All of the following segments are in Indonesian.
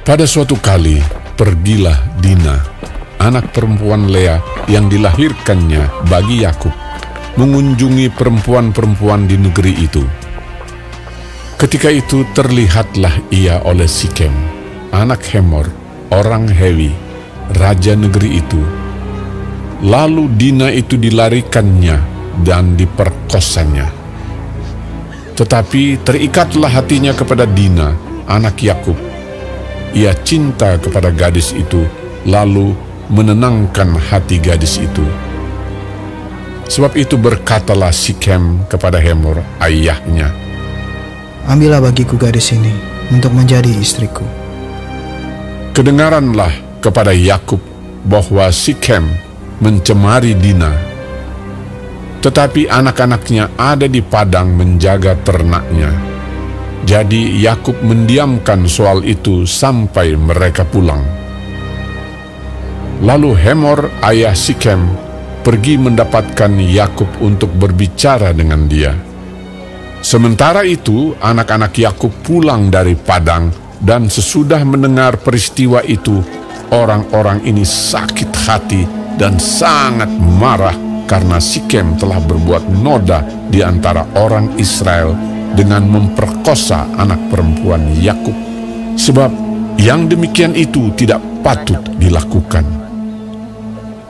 Pada suatu kali, pergilah Dina, anak perempuan Lea yang dilahirkannya bagi Yakub, mengunjungi perempuan-perempuan di negeri itu. Ketika itu terlihatlah ia oleh Sikem, anak Hemor, orang Hewi, raja negeri itu. Lalu Dina itu dilarikannya dan diperkosanya. Tetapi terikatlah hatinya kepada Dina, anak Yakub. Ia cinta kepada gadis itu, lalu menenangkan hati gadis itu. Sebab itu berkatalah Sikem kepada Hemor, ayahnya, "Ambillah bagiku gadis ini untuk menjadi istriku." Kedengaranlah kepada Yakub bahwa Sikem mencemari Dina. Tetapi anak-anaknya ada di padang menjaga ternaknya. Jadi Yakub mendiamkan soal itu sampai mereka pulang. Lalu Hemor, ayah Sikem, pergi mendapatkan Yakub untuk berbicara dengan dia. Sementara itu, anak-anak Yakub pulang dari padang, dan sesudah mendengar peristiwa itu, orang-orang ini sakit hati dan sangat marah karena Sikem telah berbuat noda di antara orang Israel dengan memperkosa anak perempuan Yakub, sebab yang demikian itu tidak patut dilakukan.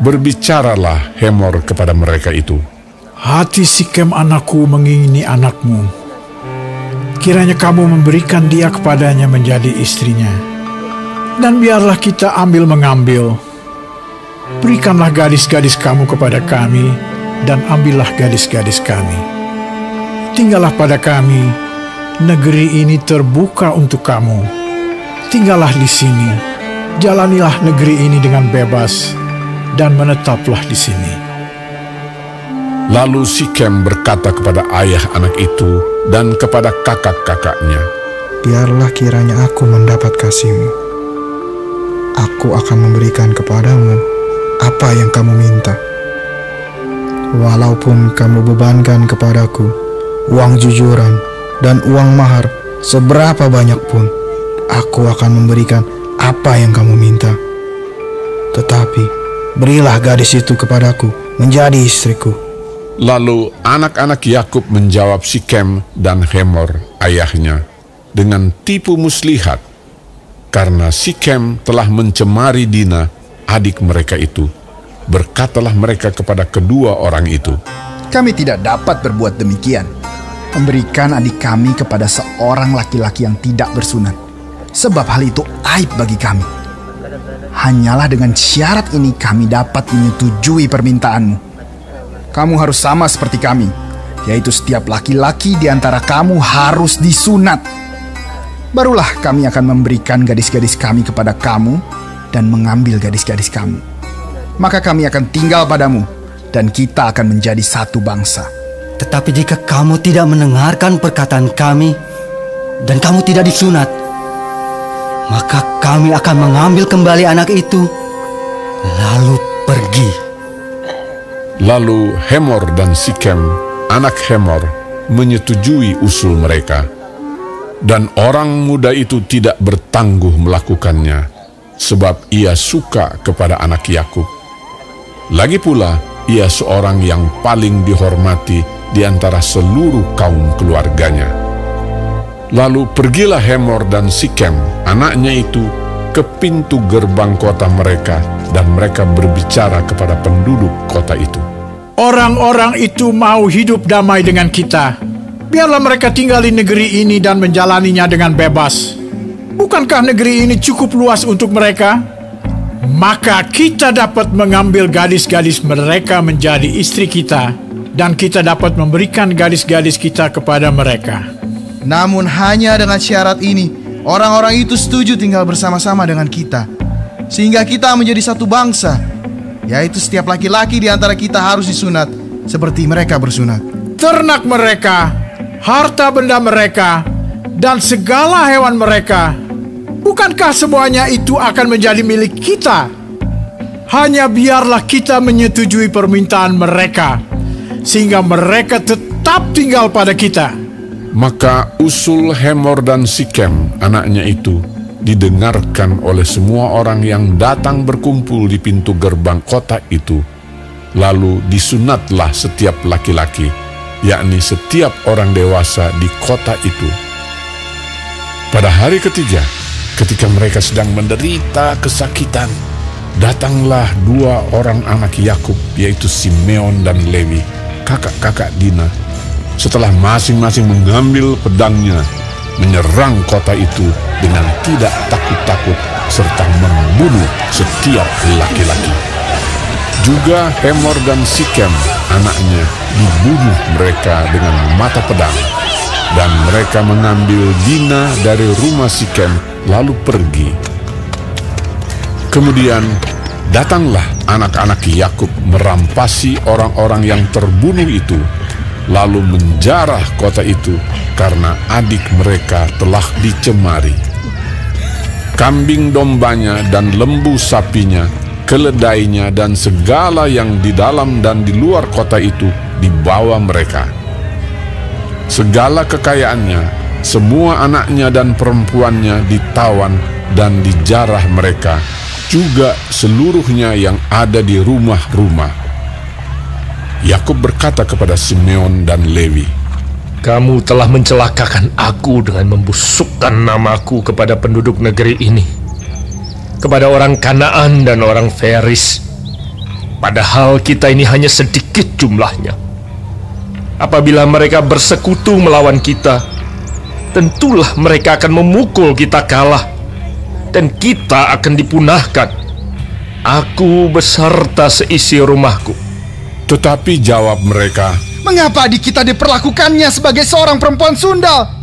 Berbicaralah Hemor kepada mereka itu, "Hati Sikem anakku mengingini anakmu. Kiranya kamu memberikan dia kepadanya menjadi istrinya, dan biarlah kita ambil mengambil. Berikanlah gadis-gadis kamu kepada kami, dan ambillah gadis-gadis kami. Tinggallah pada kami, negeri ini terbuka untuk kamu. Tinggallah di sini, jalanilah negeri ini dengan bebas, dan menetaplah di sini." Lalu Sikem berkata kepada ayah anak itu dan kepada kakak-kakaknya, "Biarlah kiranya aku mendapat kasih-Mu. Aku akan memberikan kepadamu apa yang kamu minta. Walaupun kamu bebankan kepadaku uang jujuran dan uang mahar seberapa banyak pun, aku akan memberikan apa yang kamu minta. Tetapi berilah gadis itu kepadaku menjadi istriku." Lalu anak-anak Yakub menjawab Sikem dan Hemor, ayahnya, dengan tipu muslihat, karena Sikem telah mencemari Dina, adik mereka itu. Berkatalah mereka kepada kedua orang itu, "Kami tidak dapat berbuat demikian, memberikan adik kami kepada seorang laki-laki yang tidak bersunat, sebab hal itu aib bagi kami. Hanyalah dengan syarat ini kami dapat menyetujui permintaanmu. Kamu harus sama seperti kami, yaitu setiap laki-laki di antara kamu harus disunat. Barulah kami akan memberikan gadis-gadis kami kepada kamu dan mengambil gadis-gadis kamu. Maka kami akan tinggal padamu, dan kita akan menjadi satu bangsa." Tetapi jika kamu tidak mendengarkan perkataan kami dan kamu tidak disunat, maka kami akan mengambil kembali anak itu, lalu pergi. Lalu Hemor dan Sikem, anak Hemor, menyetujui usul mereka. Dan orang muda itu tidak bertangguh melakukannya, sebab ia suka kepada anak Yakub. Lagi pula, ia seorang yang paling dihormati di antara seluruh kaum keluarganya. Lalu pergilah Hemor dan Sikem, anaknya itu, ke pintu gerbang kota mereka, dan mereka berbicara kepada penduduk kota itu. "Orang-orang itu mau hidup damai dengan kita. Biarlah mereka tinggal di negeri ini dan menjalaninya dengan bebas. Bukankah negeri ini cukup luas untuk mereka? Maka kita dapat mengambil gadis-gadis mereka menjadi istri kita, dan kita dapat memberikan gadis-gadis kita kepada mereka." Namun hanya dengan syarat ini, orang-orang itu setuju tinggal bersama-sama dengan kita, sehingga kita menjadi satu bangsa, yaitu setiap laki-laki di antara kita harus disunat seperti mereka bersunat. Ternak mereka, harta benda mereka, dan segala hewan mereka, bukankah semuanya itu akan menjadi milik kita? Hanya biarlah kita menyetujui permintaan mereka, sehingga mereka tetap tinggal pada kita. Maka usul Hemor dan Sikem, anaknya itu, didengarkan oleh semua orang yang datang berkumpul di pintu gerbang kota itu. Lalu disunatlah setiap laki-laki, yakni setiap orang dewasa di kota itu. Pada hari ketiga, ketika mereka sedang menderita kesakitan, datanglah dua orang anak Yakub, yaitu Simeon dan Lewi, kakak-kakak Dina. Setelah masing-masing mengambil pedangnya, menyerang kota itu dengan tidak takut-takut serta membunuh setiap laki-laki. Juga Hemor dan Sikem, anaknya, dibunuh mereka dengan mata pedang. Dan mereka mengambil Dina dari rumah Sikem lalu pergi. Kemudian datanglah anak-anak Yakub merampasi orang-orang yang terbunuh itu, lalu menjarah kota itu karena adik mereka telah dicemari. Kambing dombanya dan lembu sapinya, keledainya dan segala yang di dalam dan di luar kota itu dibawa mereka. Segala kekayaannya, semua anaknya dan perempuannya ditawan dan dijarah mereka, juga seluruhnya yang ada di rumah-rumah. Yakub berkata kepada Simeon dan Lewi, "Kamu telah mencelakakan aku dengan membusukkan namaku kepada penduduk negeri ini, kepada orang Kanaan dan orang Feris. Padahal kita ini hanya sedikit jumlahnya. Apabila mereka bersekutu melawan kita, tentulah mereka akan memukul kita kalah, dan kita akan dipunahkan, aku beserta seisi rumahku." Tetapi jawab mereka, Mengapa adik kita diperlakukannya sebagai seorang perempuan sundal?